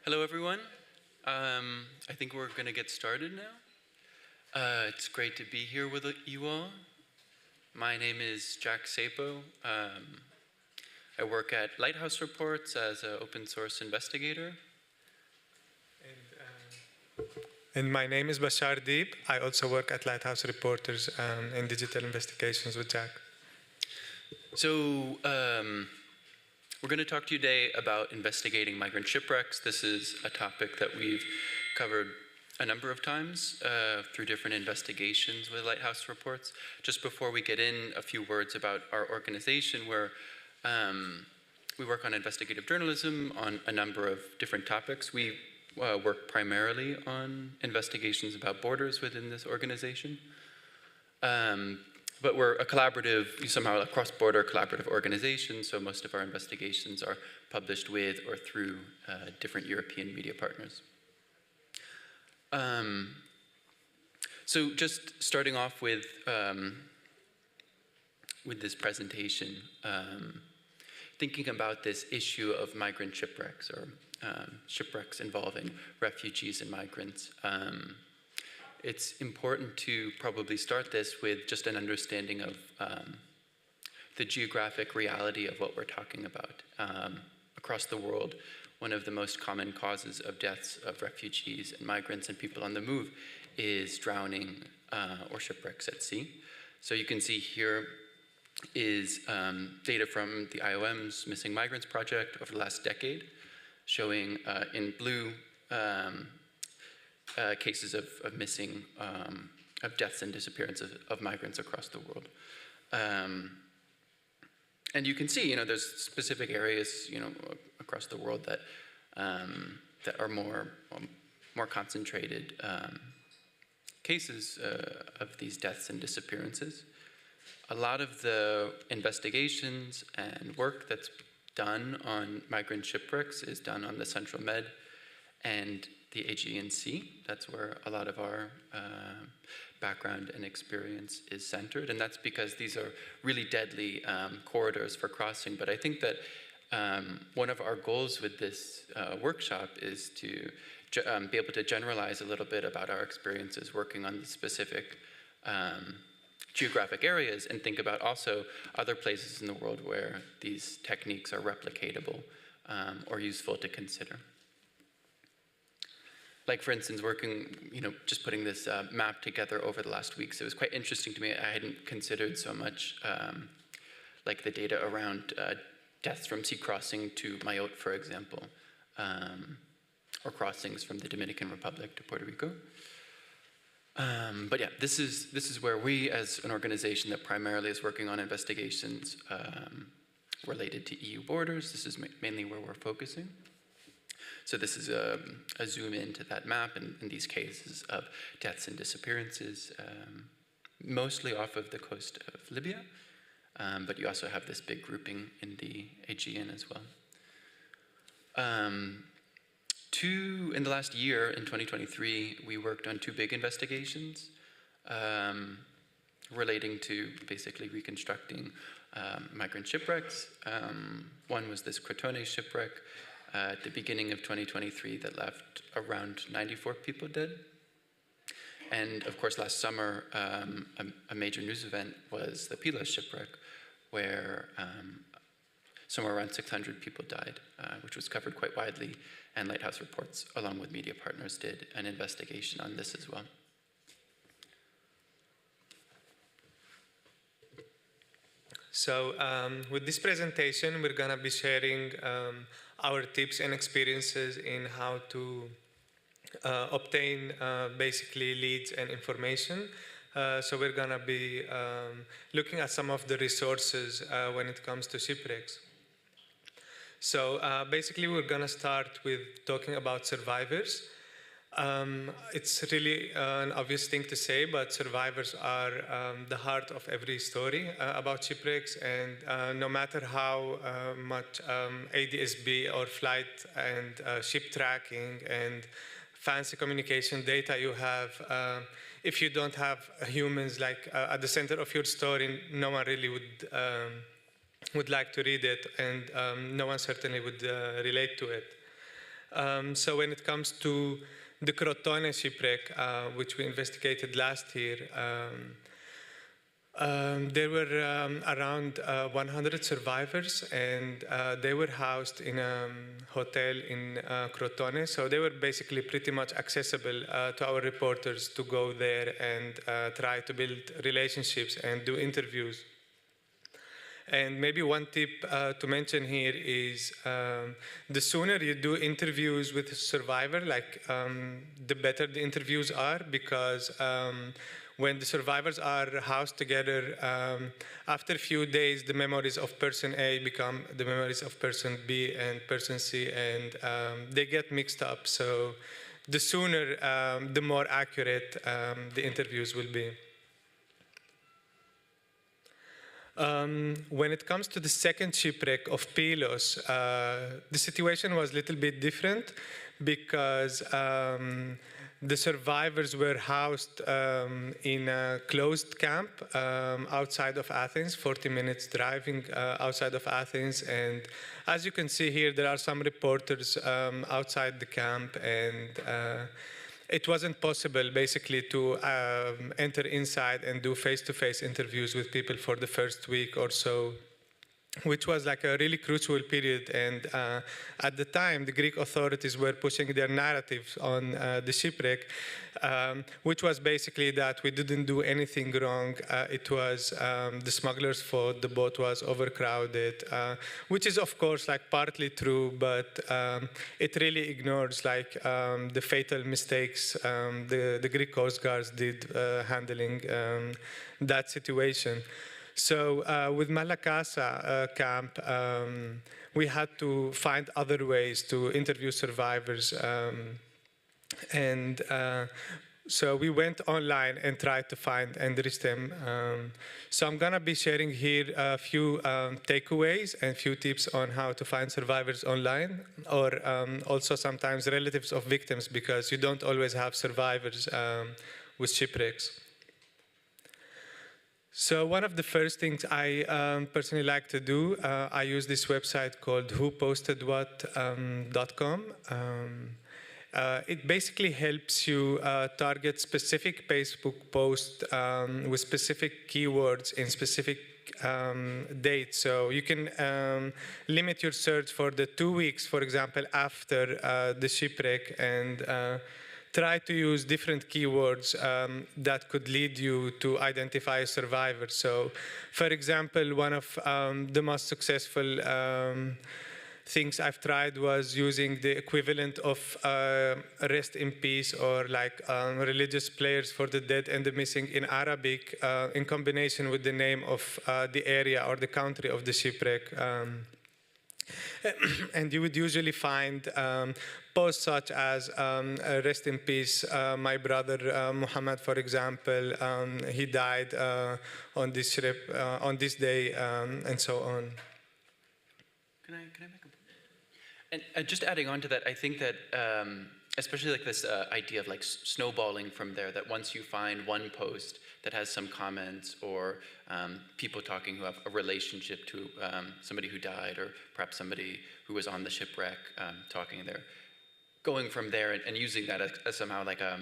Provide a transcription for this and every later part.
Hello, everyone. I think we're going to get started now. It's great to be here with you all. My name is Jack Sapoch. I work at Lighthouse Reports as an open source investigator. And my name is Bashar Deeb. I also work at Lighthouse Reporters in digital investigations with Jack. So we're going to talk to you today about investigating migrant shipwrecks. This is a topic that we've covered a number of times through different investigations with Lighthouse Reports. Just before we get in, a few words about our organization, where we work on investigative journalism on a number of different topics. We work primarily on investigations about borders within this organization. But we're a collaborative, somehow a cross-border collaborative organization, so most of our investigations are published with or through different European media partners. So just starting off with this presentation, thinking about this issue of migrant shipwrecks, or shipwrecks involving refugees and migrants. It's important to probably start this with just an understanding of the geographic reality of what we're talking about. Across the world, one of the most common causes of deaths of refugees and migrants and people on the move is drowning or shipwrecks at sea. So you can see here is data from the IOM's Missing Migrants Project over the last decade, showing in blue cases of missing, of deaths and disappearances of migrants across the world. And you can see, there's specific areas, across the world that that are more concentrated cases of these deaths and disappearances. A lot of the investigations and work that's done on migrant shipwrecks is done on the Central Med and the Aegean Sea. That's where a lot of our background and experience is centered, and that's because these are really deadly corridors for crossing. But I think that one of our goals with this workshop is to be able to generalize a little bit about our experiences working on the specific geographic areas, and think about also other places in the world where these techniques are replicatable or useful to consider. Like, for instance, working, just putting this map together over the last weeks, it was quite interesting to me. I hadn't considered so much like the data around deaths from sea crossing to Mayotte, for example, or crossings from the Dominican Republic to Puerto Rico. But yeah, this is where we, as an organization that primarily is working on investigations related to EU borders, this is mainly where we're focusing. So this is a zoom into that map and these cases of deaths and disappearances, mostly off of the coast of Libya, but you also have this big grouping in the Aegean as well. In the last year, in 2023, we worked on two big investigations relating to basically reconstructing migrant shipwrecks. One was this Crotone shipwreck at the beginning of 2023 that left around 94 people dead. And of course, last summer, a major news event was the Pilas shipwreck, where somewhere around 600 people died, which was covered quite widely, and Lighthouse Reports, along with media partners, did an investigation on this as well. So with this presentation, we're going to be sharing our tips and experiences in how to obtain basically leads and information. So we're going to be looking at some of the resources when it comes to shipwrecks. So basically, we're going to start with talking about survivors. It's really an obvious thing to say, but survivors are the heart of every story about shipwrecks, and no matter how much ADSB or flight and ship tracking and fancy communication data you have, if you don't have humans like at the center of your story, no one really would like to read it, and no one certainly would relate to it. So when it comes to the Crotone shipwreck, which we investigated last year, there were around 100 survivors, and they were housed in a hotel in Crotone. So they were basically pretty much accessible to our reporters to go there and try to build relationships and do interviews. And maybe one tip to mention here is the sooner you do interviews with a survivor, the better the interviews are, because when the survivors are housed together, after a few days, the memories of person A become the memories of person B and person C, and they get mixed up. So the sooner, the more accurate the interviews will be. When it comes to the second shipwreck of Pylos, the situation was a little bit different, because the survivors were housed in a closed camp outside of Athens, 40 minutes driving outside of Athens. And as you can see here, there are some reporters outside the camp, and it wasn't possible basically to enter inside and do face-to-face interviews with people for the first week or so, which was like a really crucial period. And at the time, the Greek authorities were pushing their narratives on the shipwreck, which was basically that we didn't do anything wrong. It was the smugglers' fault, the boat was overcrowded, which is of course like partly true, but it really ignores like the fatal mistakes the Greek Coast Guards did handling that situation. So with Malakasa camp, we had to find other ways to interview survivors. So we went online and tried to find and reach them. So I'm going to be sharing here a few takeaways and a few tips on how to find survivors online, or also sometimes relatives of victims, because you don't always have survivors with shipwrecks. So one of the first things I personally like to do, I use this website called whopostedwhat.com. It basically helps you target specific Facebook posts with specific keywords in specific dates. So you can limit your search for the 2 weeks, for example, after the shipwreck, and try to use different keywords that could lead you to identify a survivor. So, for example, one of the most successful things I've tried was using the equivalent of rest in peace, or like religious prayers for the dead and the missing in Arabic, in combination with the name of the area or the country of the shipwreck. And you would usually find posts such as rest in peace, my brother Muhammad, for example, he died on this ship, on this day, and so on. Can I make a point? And just adding on to that, I think that especially like this idea of like snowballing from there, that once you find one post that has some comments or people talking who have a relationship to somebody who died, or perhaps somebody who was on the shipwreck talking there, going from there and using that as somehow like a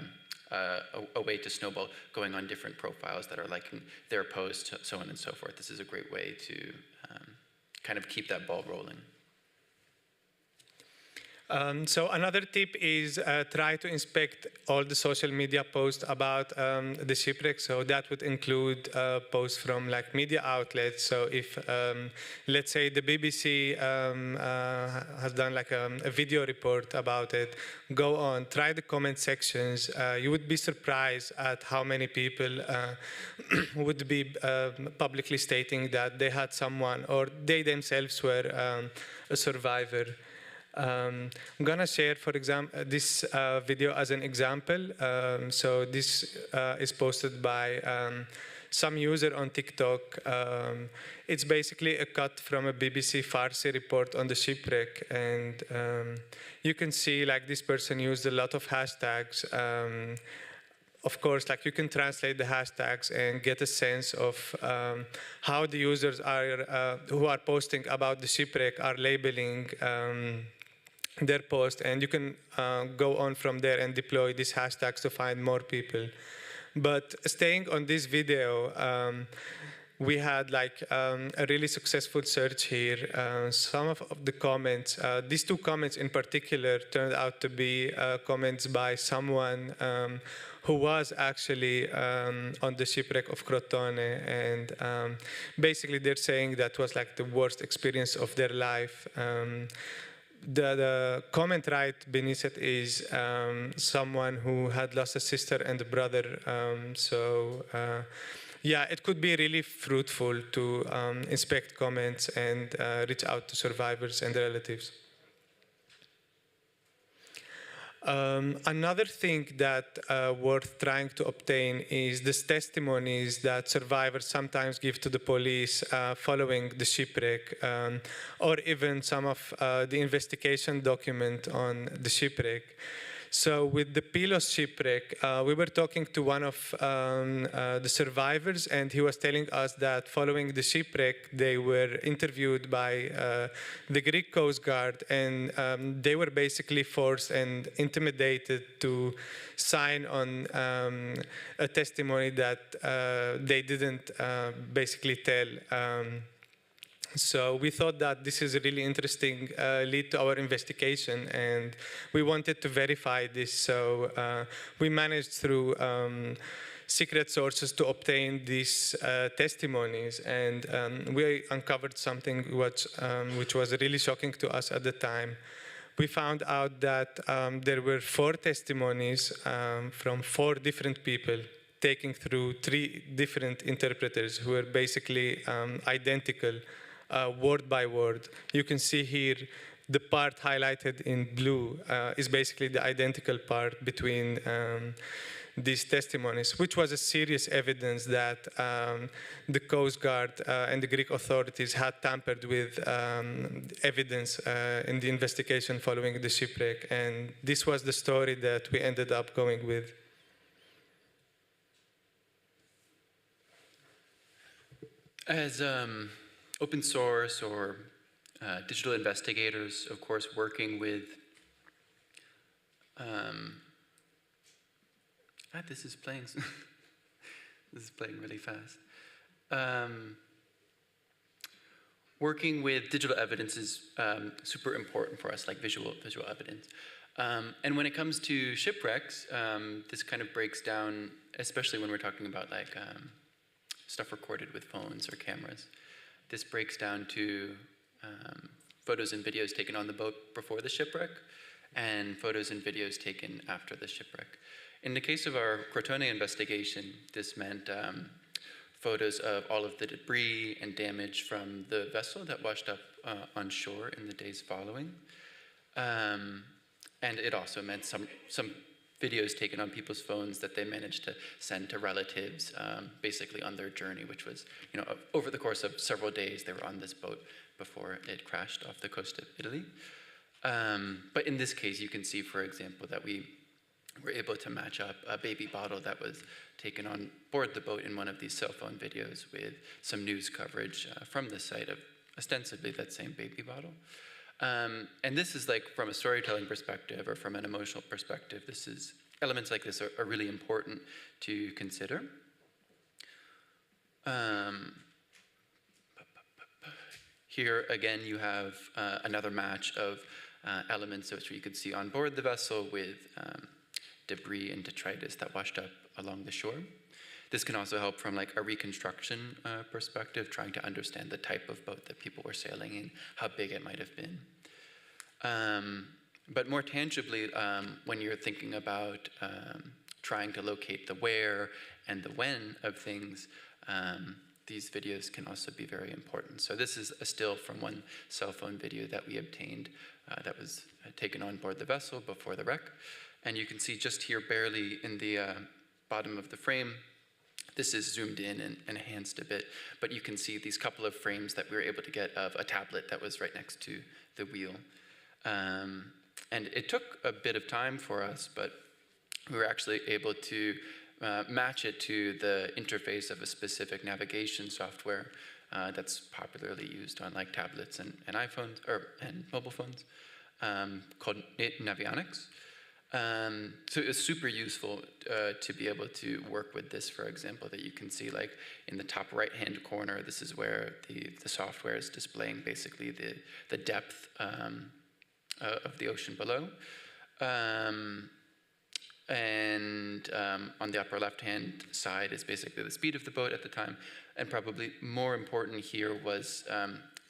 way to snowball, going on different profiles that are liking their post, so on and so forth. This is a great way to kind of keep that ball rolling. So another tip is try to inspect all the social media posts about the shipwreck. So that would include posts from like media outlets. So if, let's say, the BBC has done like a video report about it, go on, try the comment sections. You would be surprised at how many people would be publicly stating that they had someone, or they themselves were a survivor. I'm gonna share, for example, this video as an example. So this is posted by some user on TikTok. It's basically a cut from a BBC Farsi report on the shipwreck, and you can see like this person used a lot of hashtags. Of course, like you can translate the hashtags and get a sense of how the users are who are posting about the shipwreck are labeling their post, and you can go on from there and deploy these hashtags to find more people. But staying on this video, we had like a really successful search here. Some of the comments, these 2 comments in particular, turned out to be comments by someone who was actually on the shipwreck of Crotone, and basically they're saying that was like the worst experience of their life. The comment right beneath it is someone who had lost a sister and a brother. Yeah, it could be really fruitful to inspect comments and reach out to survivors and relatives. Another thing that worth trying to obtain is these testimonies that survivors sometimes give to the police following the shipwreck, or even some of the investigation document on the shipwreck. So with the Pylos shipwreck, we were talking to one of the survivors, and he was telling us that following the shipwreck, they were interviewed by the Greek Coast Guard, and they were basically forced and intimidated to sign on a testimony that they didn't basically tell. So we thought that this is a really interesting lead to our investigation, and we wanted to verify this. So we managed through secret sources to obtain these testimonies, and we uncovered something which was really shocking to us at the time. We found out that there were 4 testimonies from 4 different people taken through 3 different interpreters who were basically identical. Word by word. You can see here the part highlighted in blue is basically the identical part between these testimonies, which was a serious evidence that the Coast Guard and the Greek authorities had tampered with evidence in the investigation following the shipwreck. And this was the story that we ended up going with. As open source or digital investigators, of course, working with, this is playing, this is playing really fast. Working with digital evidence is super important for us, like visual evidence. And when it comes to shipwrecks, this kind of breaks down, especially when we're talking about like stuff recorded with phones or cameras. This breaks down to photos and videos taken on the boat before the shipwreck and photos and videos taken after the shipwreck. In the case of our Crotone investigation, this meant photos of all of the debris and damage from the vessel that washed up on shore in the days following. And it also meant some videos taken on people's phones that they managed to send to relatives, basically on their journey, which was, over the course of several days, they were on this boat before it crashed off the coast of Italy. But in this case, you can see, for example, that we were able to match up a baby bottle that was taken on board the boat in one of these cell phone videos with some news coverage from the site of ostensibly that same baby bottle. And this is like from a storytelling perspective or from an emotional perspective, elements like this are really important to consider. Here again, you have another match of elements which you could see on board the vessel with debris and detritus that washed up along the shore. This can also help from like a reconstruction perspective, trying to understand the type of boat that people were sailing in, how big it might have been. But more tangibly, when you're thinking about trying to locate the where and the when of things, these videos can also be very important. So this is a still from one cell phone video that we obtained that was taken on board the vessel before the wreck. And you can see just here barely in the bottom of the frame, this is zoomed in and enhanced a bit, but you can see these couple of frames that we were able to get of a tablet that was right next to the wheel. And it took a bit of time for us, but we were actually able to match it to the interface of a specific navigation software that's popularly used on like tablets and iPhones and mobile phones. called Navionics. So it was super useful to be able to work with this, for example, that you can see like in the top right-hand corner, this is where the software is displaying basically the depth of the ocean below. And on the upper left-hand side is basically the speed of the boat at the time. And probably more important here was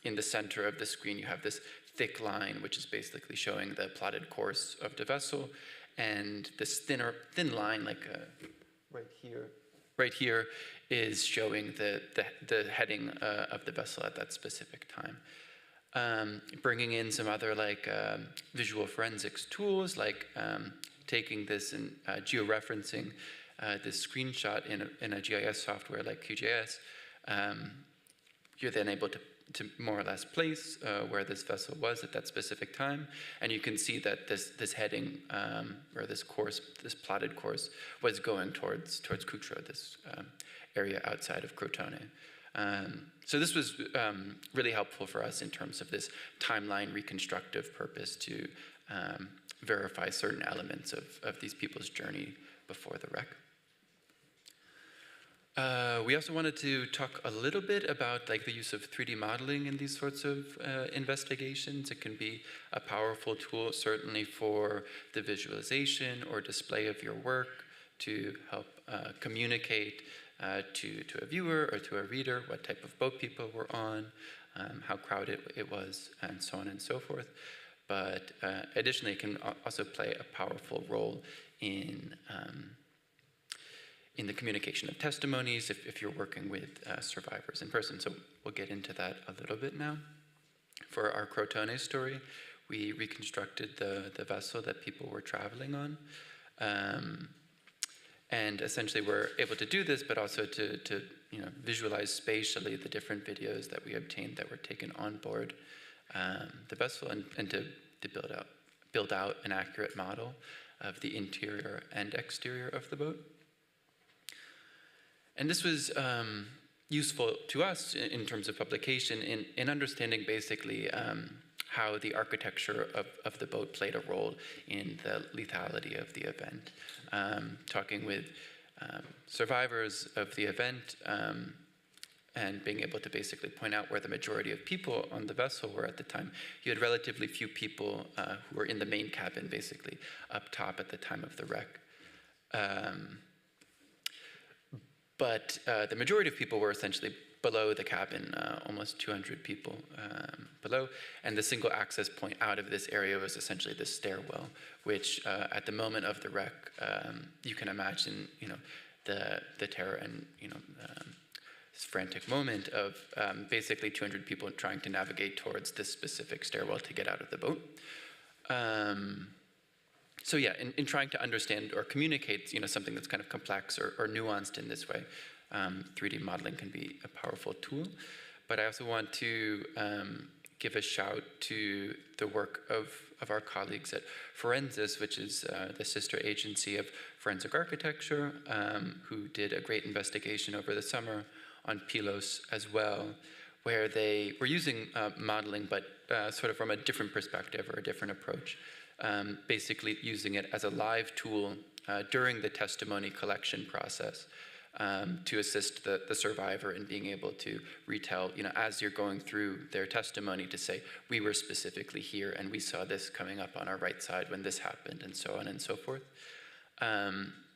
in the center of the screen, you have this thick line, which is basically showing the plotted course of the vessel. And this thin line, like right here, is showing the heading of the vessel at that specific time. Bringing in some other like visual forensics tools, like taking this and georeferencing this screenshot in a GIS software like QGIS, you're then able to more or less place where this vessel was at that specific time, and you can see that this heading or this course, this plotted course, was going towards Kutro, this area outside of Crotone. So this was really helpful for us in terms of this timeline reconstructive purpose to verify certain elements of these people's journey before the wreck. We also wanted to talk a little bit about like the use of 3D modeling in these sorts of investigations. It can be a powerful tool, certainly for the visualization or display of your work to help communicate to a viewer or to a reader what type of boat people were on, how crowded it was, and so on and so forth. But additionally, it can also play a powerful role in the communication of testimonies if you're working with survivors in person. So we'll get into that a little bit now. For our Crotone story, we reconstructed the vessel that people were traveling on. And essentially we're able to do this, but also to visualize spatially the different videos that we obtained that were taken on board the vessel, and to build out an accurate model of the interior and exterior of the boat. And this was useful to us in terms of publication in understanding basically how the architecture of the boat played a role in the lethality of the event. Talking with survivors of the event and being able to basically point out where the majority of people on the vessel were at the time. You had relatively few people who were in the main cabin, basically, up top at the time of the wreck. But the majority of people were essentially below the cabin, almost 200 people below. And the single access point out of this area was essentially the stairwell, which at the moment of the wreck, you can imagine, the terror and, this frantic moment of basically 200 people trying to navigate towards this specific stairwell to get out of the boat. So yeah, in trying to understand or communicate, something that's kind of complex or nuanced in this way, 3D modeling can be a powerful tool. But I also want to give a shout to the work of our colleagues at Forensis, which is the sister agency of forensic architecture, who did a great investigation over the summer on Pylos as well, where they were using modeling, but sort of from a different perspective or a different approach. Basically using it as a live tool during the testimony collection process to assist the survivor in being able to retell, as you're going through their testimony, to say, we were specifically here and we saw this coming up on our right side when this happened, and so on and so forth.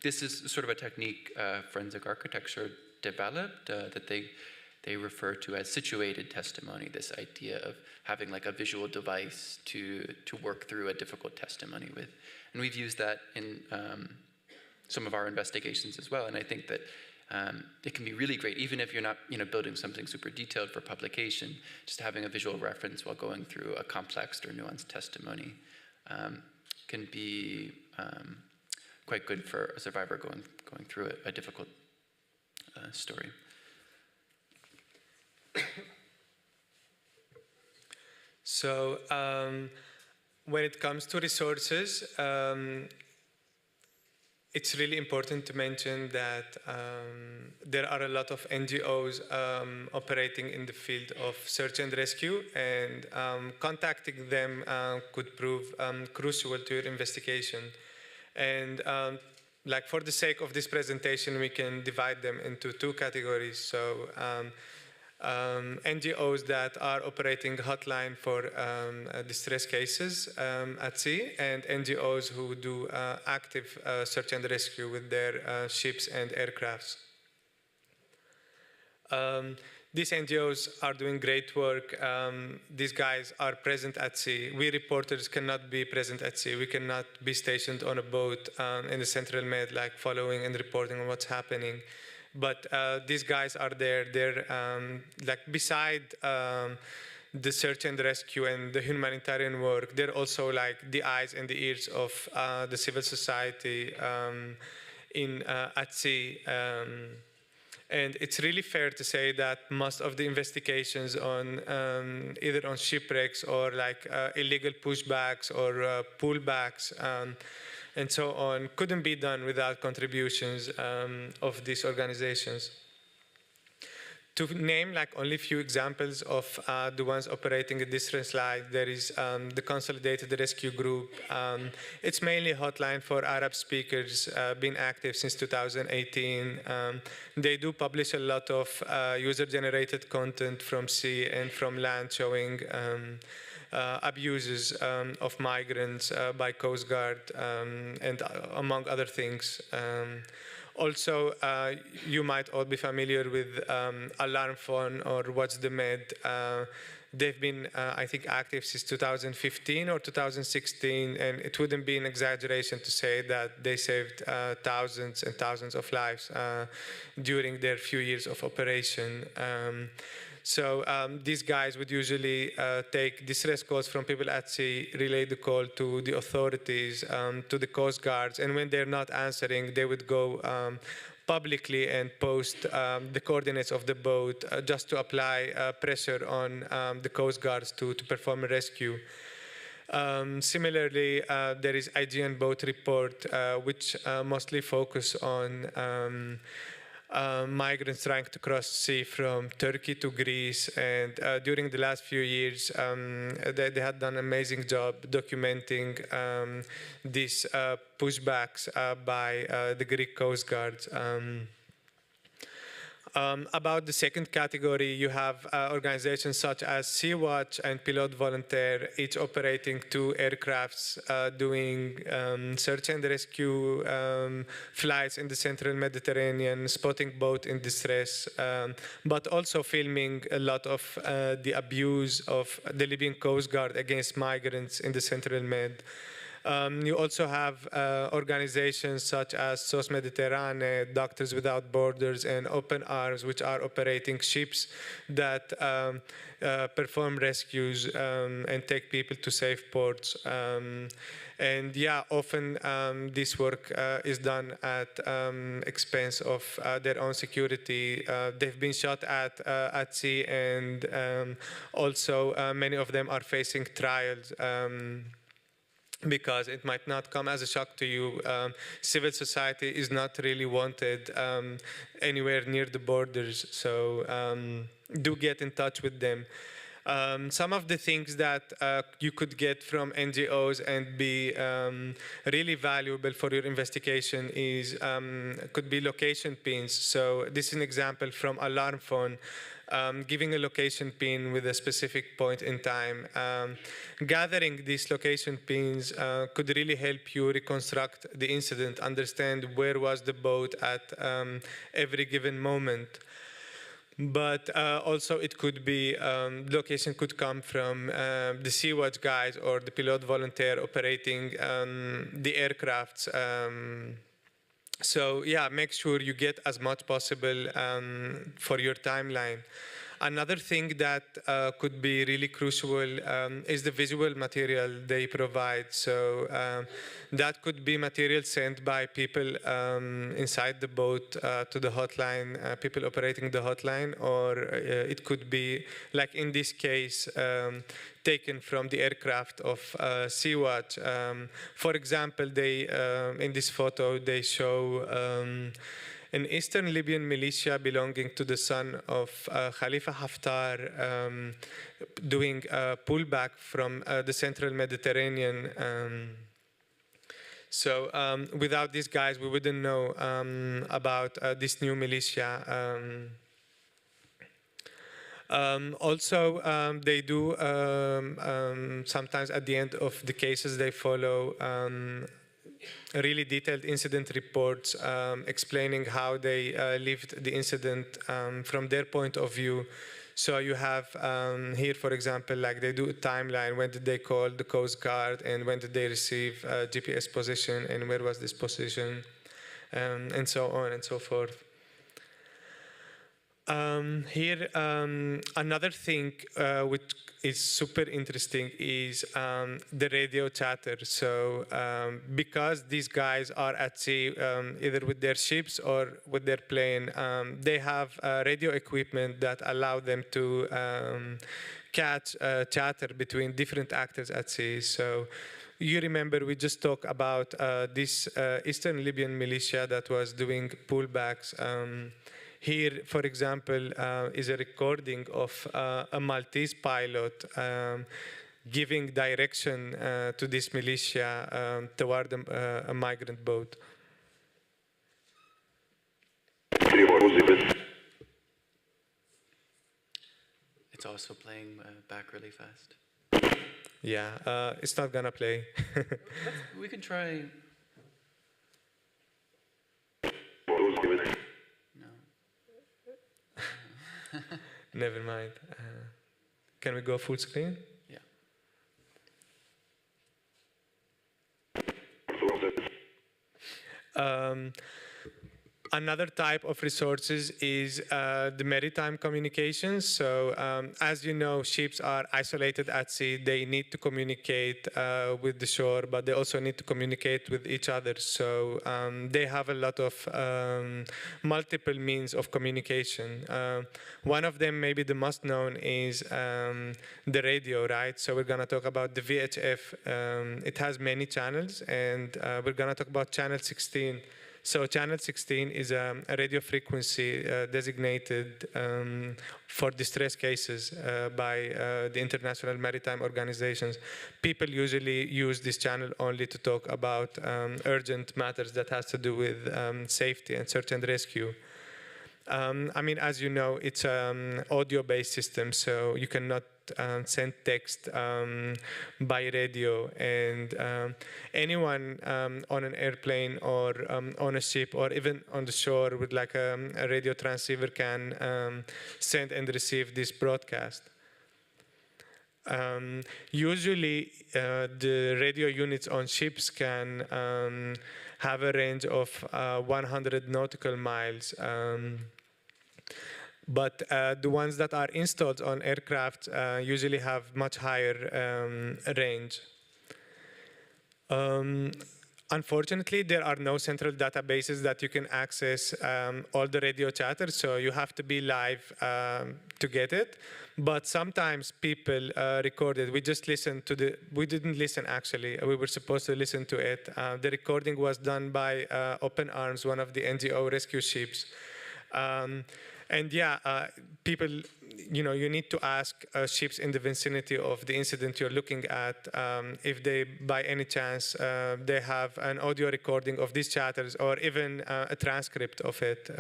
This is sort of a technique forensic architecture developed that they refer to as situated testimony, this idea of having like a visual device to work through a difficult testimony with. And we've used that in some of our investigations as well. And I think that it can be really great, even if you're not building something super detailed for publication, just having a visual reference while going through a complex or nuanced testimony can be quite good for a survivor going through a difficult story. So when it comes to resources, it's really important to mention that there are a lot of NGOs operating in the field of search and rescue, and contacting them could prove crucial to your investigation. And like for the sake of this presentation, we can divide them into two categories. So NGOs that are operating hotline for distress cases at sea, and NGOs who do active search and rescue with their ships and aircrafts. These NGOs are doing great work. These guys are present at sea. We reporters cannot be present at sea. We cannot be stationed on a boat in the Central Med, like following and reporting on what's happening. But these guys are there. They're like beside the search and rescue and the humanitarian work. They're also like the eyes and the ears of the civil society at sea. And it's really fair to say that most of the investigations on either on shipwrecks or like illegal pushbacks or pullbacks and so on couldn't be done without contributions of these organizations. To name like only a few examples of the ones operating a distress slide, there is the Consolidated Rescue Group. It's mainly a hotline for Arab speakers, been active since 2018. They do publish a lot of user-generated content from sea and from land showing abuses of migrants by Coast Guard and among other things. Also, you might all be familiar with Alarm Phone or What's the Med. They've been, I think, active since 2015 or 2016, and it wouldn't be an exaggeration to say that they saved thousands and thousands of lives during their few years of operation. So these guys would usually take distress calls from people at sea, relay the call to the authorities, to the Coast Guards, and when they're not answering, they would go publicly and post the coordinates of the boat just to apply pressure on the Coast Guards to perform a rescue. Similarly, there is IGN Boat Report, which mostly focus on migrants trying to cross sea from Turkey to Greece, and during the last few years they had done an amazing job documenting these pushbacks by the Greek Coast Guards. About the second category, you have organizations such as Sea-Watch and Pilot Volunteer, each operating 2 aircrafts doing search and rescue flights in the central Mediterranean, spotting boat in distress, but also filming a lot of the abuse of the Libyan Coast Guard against migrants in the central Med. You also have organizations such as SOS Mediterrane, Doctors Without Borders, and Open Arms, which are operating ships that perform rescues and take people to safe ports. And yeah, often this work is done at expense of their own security. They've been shot at sea, and also many of them are facing trials. Because it might not come as a shock to you. Civil society is not really wanted anywhere near the borders, so do get in touch with them. Some of the things that you could get from NGOs and be really valuable for your investigation is could be location pins. So this is an example from Alarm Phone. Giving a location pin with a specific point in time. Gathering these location pins could really help you reconstruct the incident, understand where was the boat at every given moment. But also it could be, location could come from the Sea-Watch guys or the Pilot Volunteer operating the aircrafts. So yeah, make sure you get as much possible for your timeline. Another thing that could be really crucial is the visual material they provide. So that could be material sent by people inside the boat to the hotline, people operating the hotline, or it could be, like in this case, taken from the aircraft of Sea-Watch. For example, they in this photo, they show an Eastern Libyan militia belonging to the son of Khalifa Haftar doing a pullback from the central Mediterranean. So without these guys, we wouldn't know about this new militia. Also, they do sometimes at the end of the cases, they follow really detailed incident reports explaining how they lived the incident from their point of view. So you have here, for example, like they do a timeline. When did they call the Coast Guard, and when did they receive GPS position, and where was this position, and so on and so forth. Here, another thing which is super interesting is the radio chatter. So because these guys are at sea, either with their ships or with their plane, they have radio equipment that allow them to catch chatter between different actors at sea. So you remember we just talked about this Eastern Libyan militia that was doing pullbacks. Here, for example, is a recording of a Maltese pilot giving direction to this militia toward a migrant boat. It's also playing back really fast. Yeah, it's not gonna play. We can try. Never mind. Can we go full screen? Yeah. Another type of resources is the maritime communications. So as you know, ships are isolated at sea. They need to communicate with the shore, but they also need to communicate with each other. So they have a lot of multiple means of communication. One of them, maybe the most known, is the radio, right? So we're gonna talk about the VHF. It has many channels, and we're gonna talk about channel 16. So channel 16 is a radio frequency designated for distress cases by the international maritime organizations. People usually use this channel only to talk about urgent matters that has to do with safety and search and rescue. I mean, as you know, it's an audio-based system, so you cannot send text by radio, and anyone on an airplane or on a ship or even on the shore with like a radio transceiver can send and receive this broadcast. Usually, the radio units on ships can have a range of 100 nautical miles. But the ones that are installed on aircraft usually have much higher range. Unfortunately, there are no central databases that you can access all the radio chatter, so you have to be live to get it. But sometimes people record it. We just listened to we didn't listen actually, we were supposed to listen to it. The recording was done by Open Arms, one of the NGO rescue ships. And yeah, people, you need to ask ships in the vicinity of the incident you're looking at if they, by any chance, they have an audio recording of these chatters or even a transcript of it.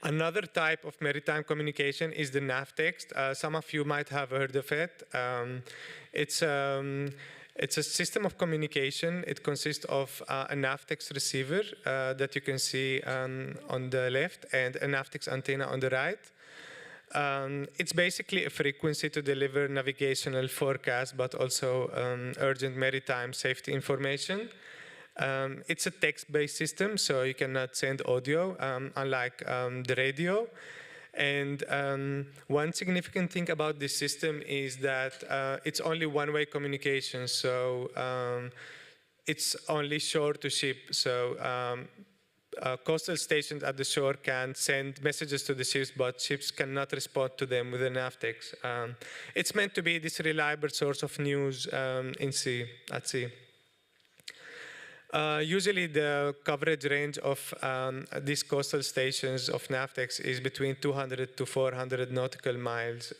Another type of maritime communication is the nav text. Some of you might have heard of it. It's a system of communication. It consists of a navtex receiver that you can see on the left and a navtex antenna on the right. It's basically a frequency to deliver navigational forecasts, but also urgent maritime safety information. It's a text-based system, so you cannot send audio, unlike the radio. And one significant thing about this system is that it's only one-way communication. So it's only shore to ship. So coastal stations at the shore can send messages to the ships, but ships cannot respond to them with a navtex. It's meant to be this reliable source of news at sea. Usually the coverage range of these coastal stations of navtex is between 200 to 400 nautical miles.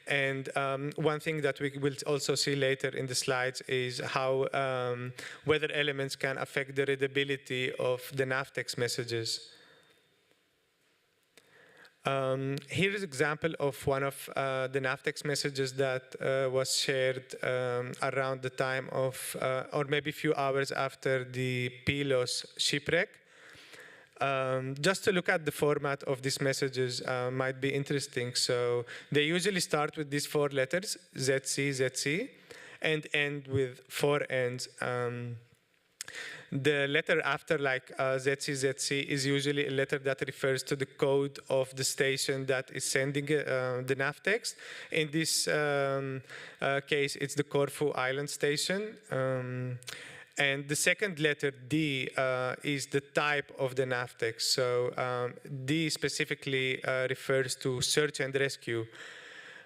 And one thing that we will also see later in the slides is how weather elements can affect the readability of the navtex messages. Here is an example of one of the navtex messages that was shared around the time of, or maybe a few hours after the Pylos shipwreck. Just to look at the format of these messages might be interesting. So they usually start with these 4 letters, ZC, ZC, and end with 4 ends. The letter after, like ZC, ZC, is usually a letter that refers to the code of the station that is sending the navtex. In this case, it's the Corfu Island station. And the second letter, D, is the type of the navtex. So D specifically refers to search and rescue.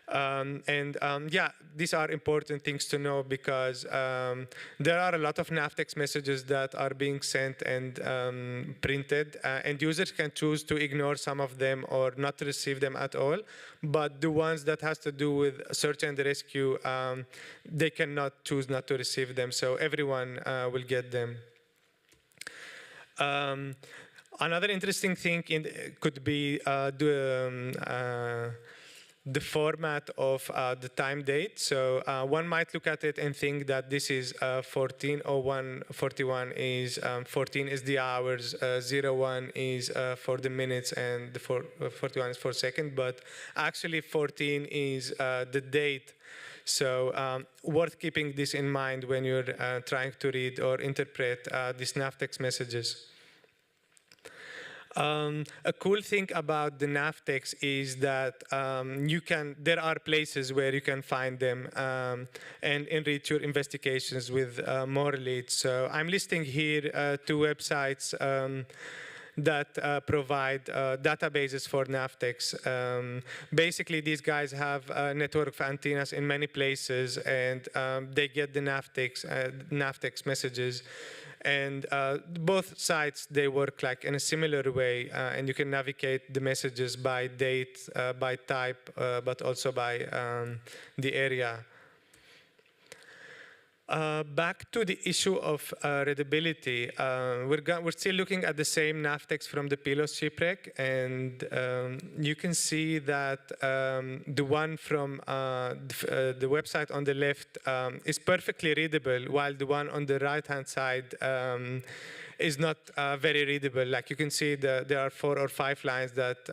Yeah, these are important things to know because there are a lot of navtex messages that are being sent and printed, and users can choose to ignore some of them or not to receive them at all. But the ones that has to do with search and rescue, they cannot choose not to receive them, so everyone will get them. Another interesting thing could be the format of the time date. So one might look at it and think that this is 14:01:41 is 14 is the hours, 01 is for the minutes, and the 41 is for second. But actually 14 is the date. So worth keeping this in mind when you're trying to read or interpret these navtex messages. A cool thing about the navtex is that there are places where you can find them and enrich your investigations with more leads. So I'm listing here 2 websites that provide databases for navtex. Basically, these guys have a network of antennas in many places, and they get the navtex messages. And both sites, they work like in a similar way, and you can navigate the messages by date, by type, but also by the area. Back to the issue of readability, we're still looking at the same navtex from the Pylos shipwreck, and you can see that the one from the website on the left is perfectly readable, while the one on the right-hand side is not very readable. Like you can see, there are 4 or 5 lines that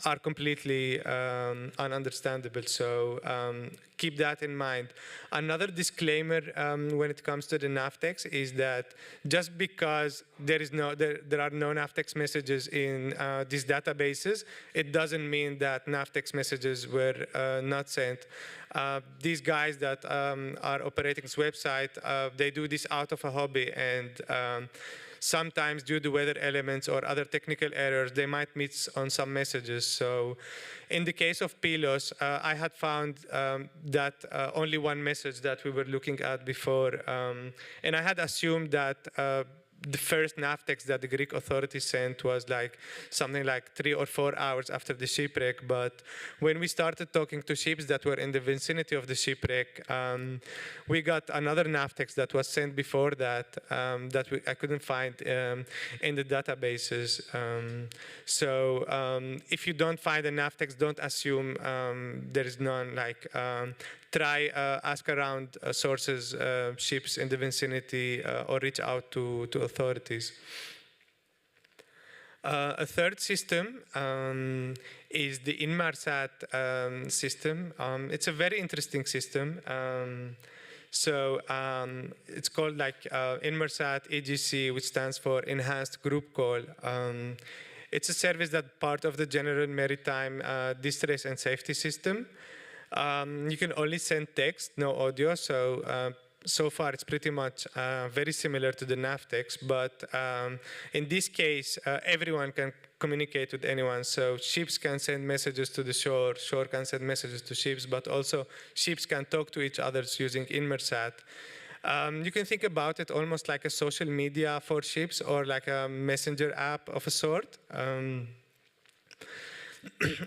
are completely ununderstandable. So keep that in mind. Another disclaimer when it comes to the navtex is that just because there are no navtex messages in these databases, it doesn't mean that navtex messages were not sent. These guys that are operating this website, they do this out of a hobby, and sometimes due to weather elements or other technical errors, they might miss on some messages. So in the case of Pylos, I had found that only one message that we were looking at before, and I had assumed that the first navtex that the Greek authorities sent was like something like 3 or 4 hours after the shipwreck. But when we started talking to ships that were in the vicinity of the shipwreck, we got another navtex that was sent before that I couldn't find in the databases. So if you don't find a navtex, don't assume there is none. Like try ask around sources, ships in the vicinity, or reach out to authorities. A third system is the Inmarsat system. It's a very interesting system. So it's called like Inmarsat EGC, which stands for Enhanced Group Call. It's a service that's part of the general maritime distress and safety system. You can only send text, no audio, so far it's pretty much very similar to the nav text, but in this case, everyone can communicate with anyone. So ships can send messages to the shore, shore can send messages to ships, but also ships can talk to each other using Inmarsat. You can think about it almost like a social media for ships or like a messenger app of a sort.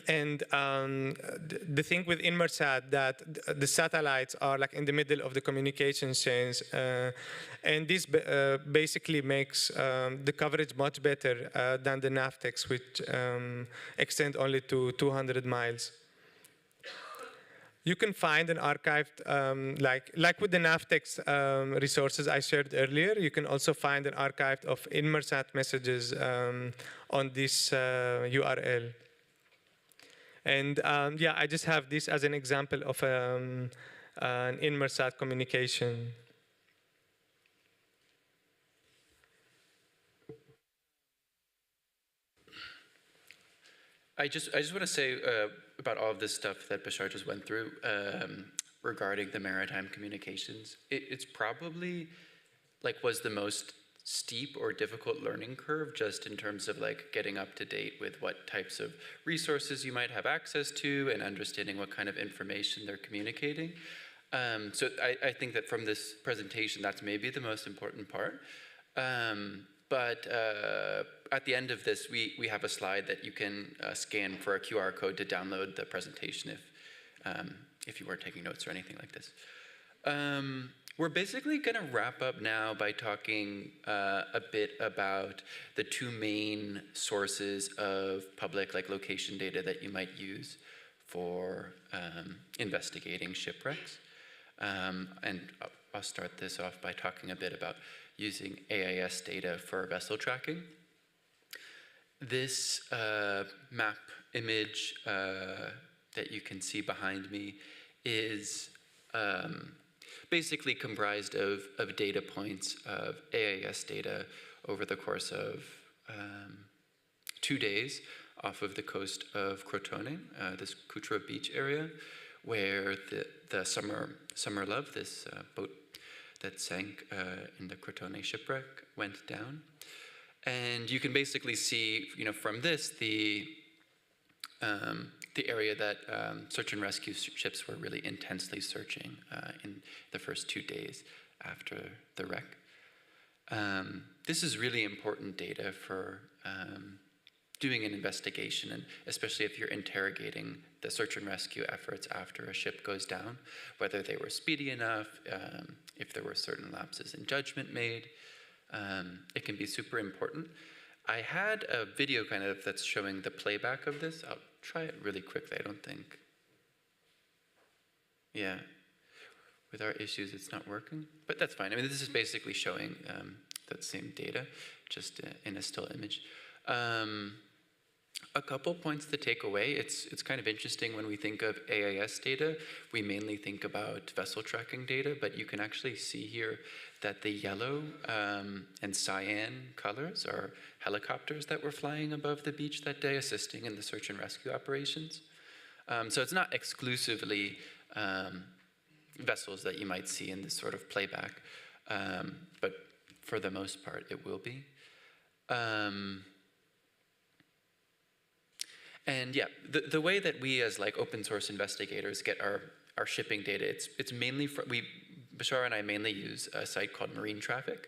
And the thing with Inmarsat that the satellites are like in the middle of the communication chains, and this basically makes the coverage much better than the NAVTEX, which extend only to 200 miles. You can find an archived, like with the NAVTEX resources I shared earlier, you can also find an archive of Inmarsat messages on this URL. And yeah, I just have this as an example of an Inmarsat communication. I just want to say about all of this stuff that Bashar just went through regarding the maritime communications. It's probably was the most steep or difficult learning curve, just in terms of getting up to date with what types of resources you might have access to and understanding what kind of information they're communicating. So I think that from this presentation, that's maybe the most important part. But at the end of this, we have a slide that you can scan for a QR code to download the presentation if you were taking notes or anything like this. We're basically going to wrap up now by talking a bit about the two main sources of public location data that you might use for investigating shipwrecks. And I'll start this off by talking a bit about using AIS data for vessel tracking. This map image that you can see behind me is basically comprised of data points of AIS data over the course of 2 days off of the coast of Crotone, this Cutra beach area, where the Summer Love, this boat that sank in the Crotone shipwreck, went down. And you can basically see, from this, the area that search and rescue ships were really intensely searching in the first 2 days after the wreck. This is really important data for doing an investigation, and especially if you're interrogating the search and rescue efforts after a ship goes down, whether they were speedy enough, if there were certain lapses in judgment made. It can be super important. I had a video that's showing the playback of this. I'll try it really quickly. I don't think. Yeah. With our issues, it's not working. But that's fine. I mean, this is basically showing that same data, just in a still image. A couple points to take away. It's kind of interesting when we think of AIS data, we mainly think about vessel tracking data, but you can actually see here that the yellow and cyan colors are helicopters that were flying above the beach that day, assisting in the search and rescue operations. So it's not exclusively vessels that you might see in this sort of playback, but for the most part, it will be. And yeah, the way that we as open source investigators get our shipping data, it's mainly Bashar and I mainly use a site called Marine Traffic,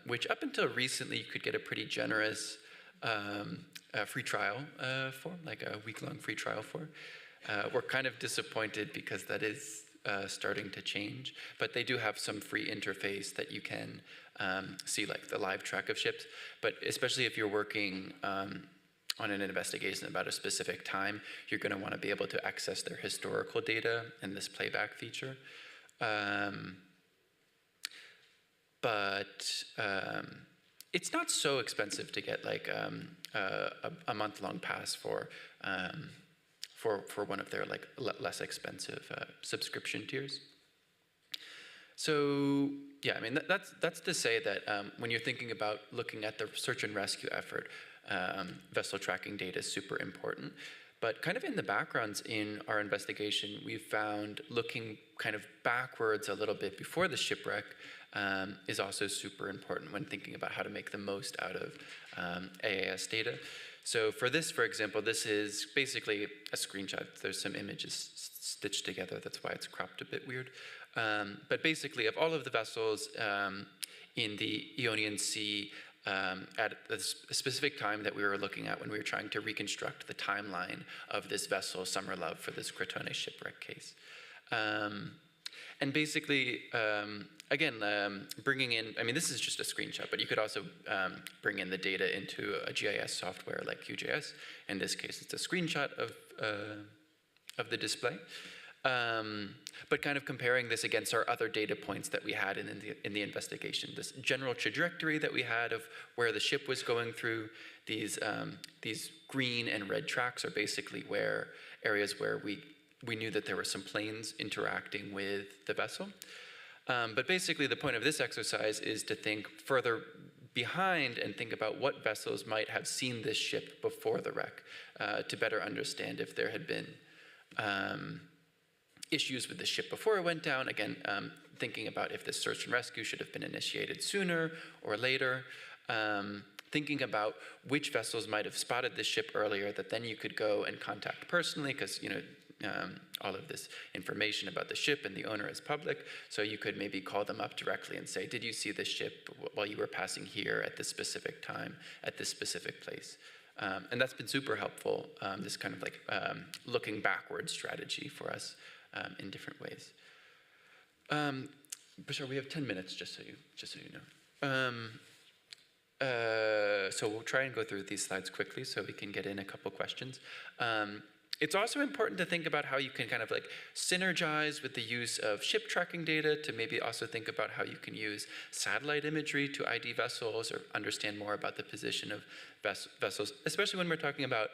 which up until recently you could get a pretty generous free trial for, a week-long free trial for. We're kind of disappointed because that is starting to change, but they do have some free interface that you can see the live track of ships, but especially if you're working on an investigation about a specific time, you're going to want to be able to access their historical data in this playback feature. But it's not so expensive to get a month-long pass for one of their less expensive subscription tiers. So yeah, I mean that's to say that when you're thinking about looking at the search and rescue effort, vessel tracking data is super important. But kind of in the backgrounds in our investigation, we found looking kind of backwards a little bit before the shipwreck is also super important when thinking about how to make the most out of AAS data. So for this, for example, this is basically a screenshot. There's some images stitched together. That's why it's cropped a bit weird. But basically, of all of the vessels in the Ionian Sea at a specific time that we were looking at when we were trying to reconstruct the timeline of this vessel, Summer Love, for this Crotone shipwreck case. And basically, again, bringing in, I mean, this is just a screenshot, but you could also bring in the data into a GIS software like QGIS. In this case, it's a screenshot of the display. But kind of comparing this against our other data points that we had in the investigation, this general trajectory that we had of where the ship was going through, these green and red tracks are basically where areas where we knew that there were some planes interacting with the vessel. But basically the point of this exercise is to think further behind and think about what vessels might have seen this ship before the wreck to better understand if there had been issues with the ship before it went down. Again, thinking about if this search and rescue should have been initiated sooner or later. Thinking about which vessels might have spotted the ship earlier that then you could go and contact personally, because all of this information about the ship and the owner is public. So you could maybe call them up directly and say, did you see the ship while you were passing here at this specific time, at this specific place? And that's been super helpful, this kind of like looking backward strategy for us in different ways. Bashar, we have 10 minutes, just so you know. So we'll try and go through these slides quickly so we can get in a couple questions. It's also important to think about how you can kind of like synergize with the use of ship tracking data to maybe also think about how you can use satellite imagery to ID vessels or understand more about the position of vessels, especially when we're talking about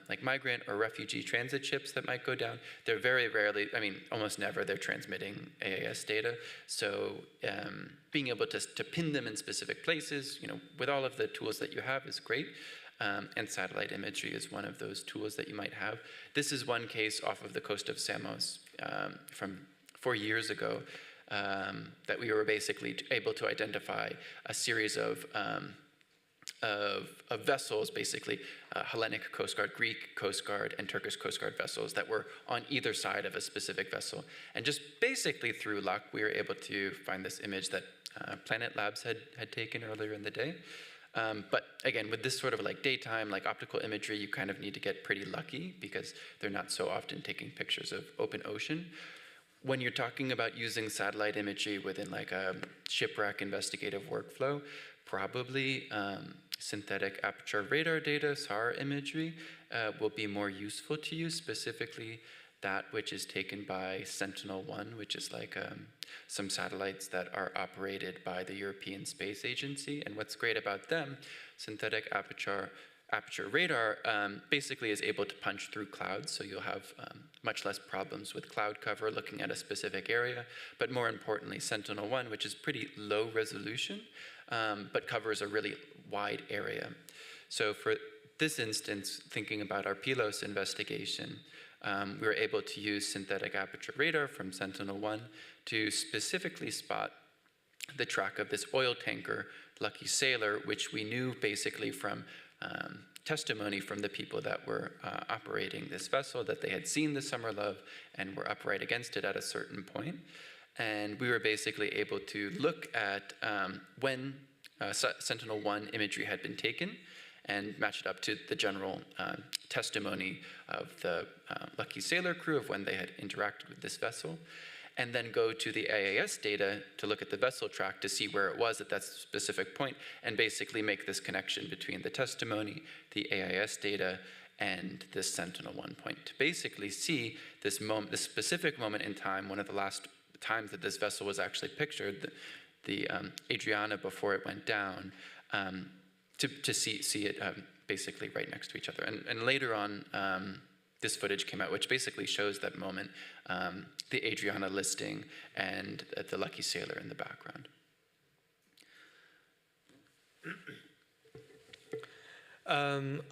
like migrant or refugee transit ships that might go down. They're very rarely, I mean, almost never, they're transmitting AAS data. So being able to pin them in specific places, with all of the tools that you have is great. And satellite imagery is one of those tools that you might have. This is one case off of the coast of Samos from 4 years ago that we were basically able to identify a series of vessels, basically Hellenic Coast Guard, Greek Coast Guard, and Turkish Coast Guard vessels that were on either side of a specific vessel. And just basically through luck, we were able to find this image that Planet Labs had taken earlier in the day. But again, with this sort of like daytime, like optical imagery, you kind of need to get pretty lucky because they're not so often taking pictures of open ocean. When you're talking about using satellite imagery within like a shipwreck investigative workflow, probably synthetic aperture radar data, SAR imagery, will be more useful to you, specifically that which is taken by Sentinel-1, which is like some satellites that are operated by the European Space Agency. And what's great about them, synthetic aperture radar basically is able to punch through clouds, so you'll have much less problems with cloud cover looking at a specific area. But more importantly, Sentinel-1, which is pretty low resolution, but covers a really wide area. So for this instance, thinking about our PILOS investigation, we were able to use synthetic aperture radar from Sentinel-1 to specifically spot the track of this oil tanker, Lucky Sailor, which we knew basically from testimony from the people that were operating this vessel, that they had seen the Summer Love and were upright against it at a certain point. And we were basically able to look at when Sentinel-1 imagery had been taken and match it up to the general testimony of the Lucky Sailor crew of when they had interacted with this vessel, and then go to the AAS data to look at the vessel track to see where it was at that specific point, and basically make this connection between the testimony, the AIS data, and this Sentinel-1 point to basically see this specific moment in time, one of the last times that this vessel was actually pictured, the Adriana before it went down, to see it basically right next to each other. And later on, this footage came out, which basically shows that moment, the Adriana listing and the Lucky Sailor in the background.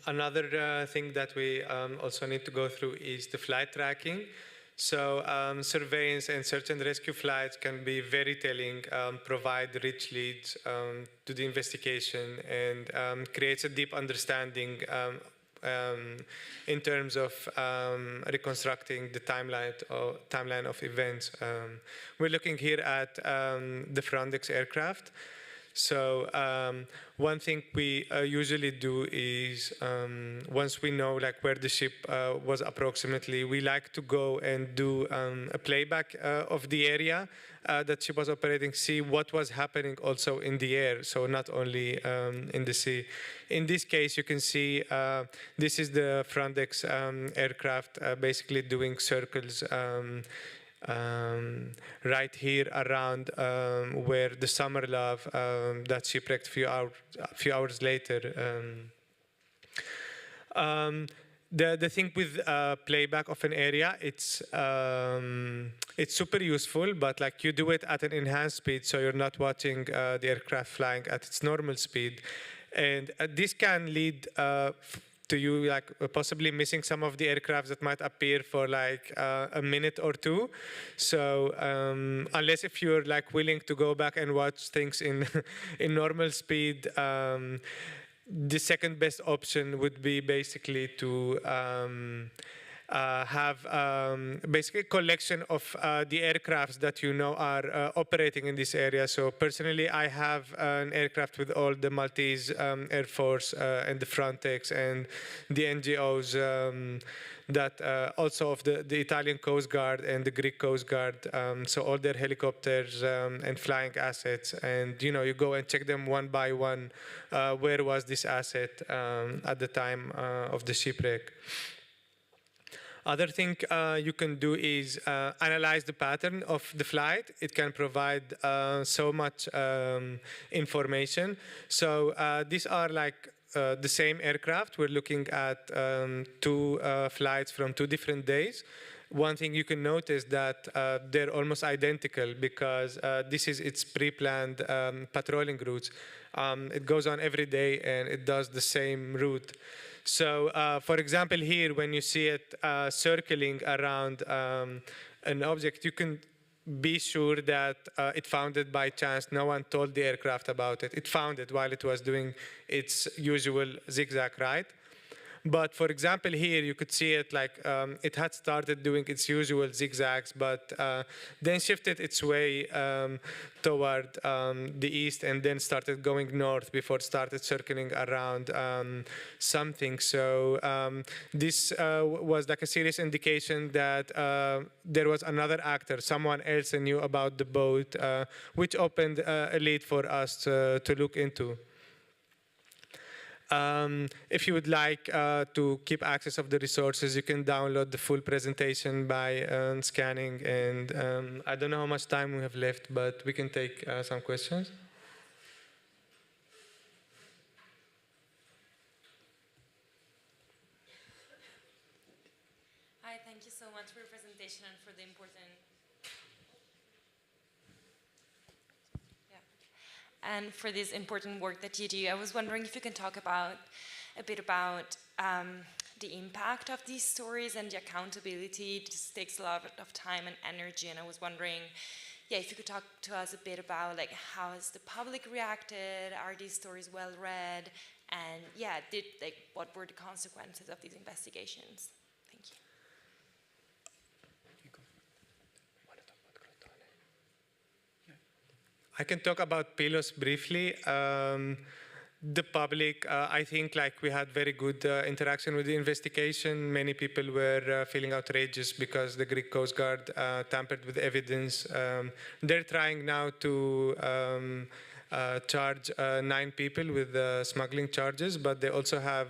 Another thing that we also need to go through is the flight tracking. So surveillance and search and rescue flights can be very telling, provide rich leads to the investigation, and creates a deep understanding in terms of reconstructing the timeline of events. We're looking here at the Frontex aircraft. So one thing we usually do is once we know like where the ship was approximately, we like to go and do a playback of the area that ship was operating, see what was happening also in the air, so not only in the sea. In this case, you can see this is the Frontex aircraft basically doing circles right here around where the Summer Love that shipwrecked a few hours later. The thing with playback of an area, it's super useful, but like you do it at an enhanced speed, so you're not watching the aircraft flying at its normal speed, and this can lead to you like possibly missing some of the aircrafts that might appear for like a minute or two. So unless if you're like willing to go back and watch things in in normal speed, the second best option would be basically to have basically a collection of the aircrafts that you know are operating in this area. So personally, I have an aircraft with all the Maltese Air Force and the Frontex and the NGOs that also of the Italian Coast Guard and the Greek Coast Guard. So all their helicopters and flying assets, and you know, you go and check them one by one. Where was this asset at the time of the shipwreck? Other thing you can do is analyze the pattern of the flight. It can provide so much information. So these are like the same aircraft. We're looking at two flights from 2 different days. One thing you can notice that they're almost identical because this is its pre-planned patrolling routes. It goes on every day and it does the same route. So, for example, here, when you see it circling around an object, you can be sure that it found it by chance. No one told the aircraft about it. It found it while it was doing its usual zigzag ride. But for example, here you could see it like it had started doing its usual zigzags, but then shifted its way toward the east and then started going north before it started circling around something. So this was like a serious indication that there was another actor, someone else knew about the boat, which opened a lead for us to look into. If you would like to keep access of the resources, you can download the full presentation by scanning. And I don't know how much time we have left, but we can take some questions. Hi, thank you so much for your presentation and for the important and for this important work that you do. I was wondering if you can talk a bit about the impact of these stories and the accountability. This takes a lot of time and energy, and I was wondering, if you could talk to us a bit about like how has the public reacted? Are these stories well read? And what were the consequences of these investigations? Thank you. I can talk about Pilos briefly. The public, I think like we had very good interaction with the investigation. Many people were feeling outrageous because the Greek Coast Guard tampered with evidence. They're trying now to charge 9 people with smuggling charges, but they also have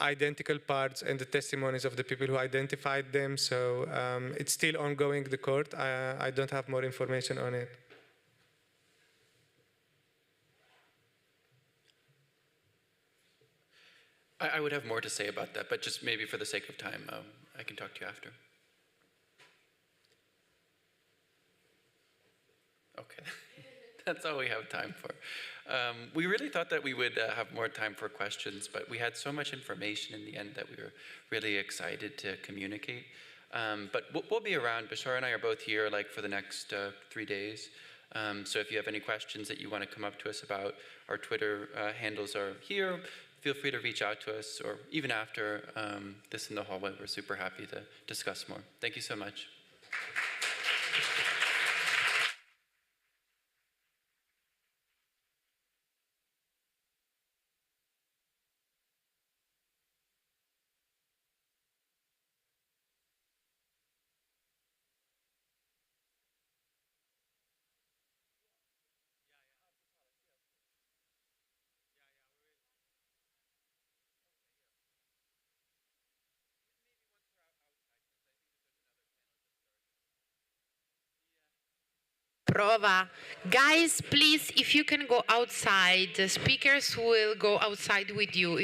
identical parts and the testimonies of the people who identified them. So it's still ongoing, the court. I don't have more information on it. I would have more to say about that, but just maybe for the sake of time, I can talk to you after. Okay. That's all we have time for. We really thought that we would have more time for questions, but we had so much information in the end that we were really excited to communicate. But we'll be around. Bashar and I are both here like for the next 3 days. So if you have any questions that you want to come up to us about, our Twitter handles are here. Feel free to reach out to us, or even after this in the hallway. We're super happy to discuss more. Thank you so much. Prova. Guys, please, if you can go outside, the speakers will go outside with you.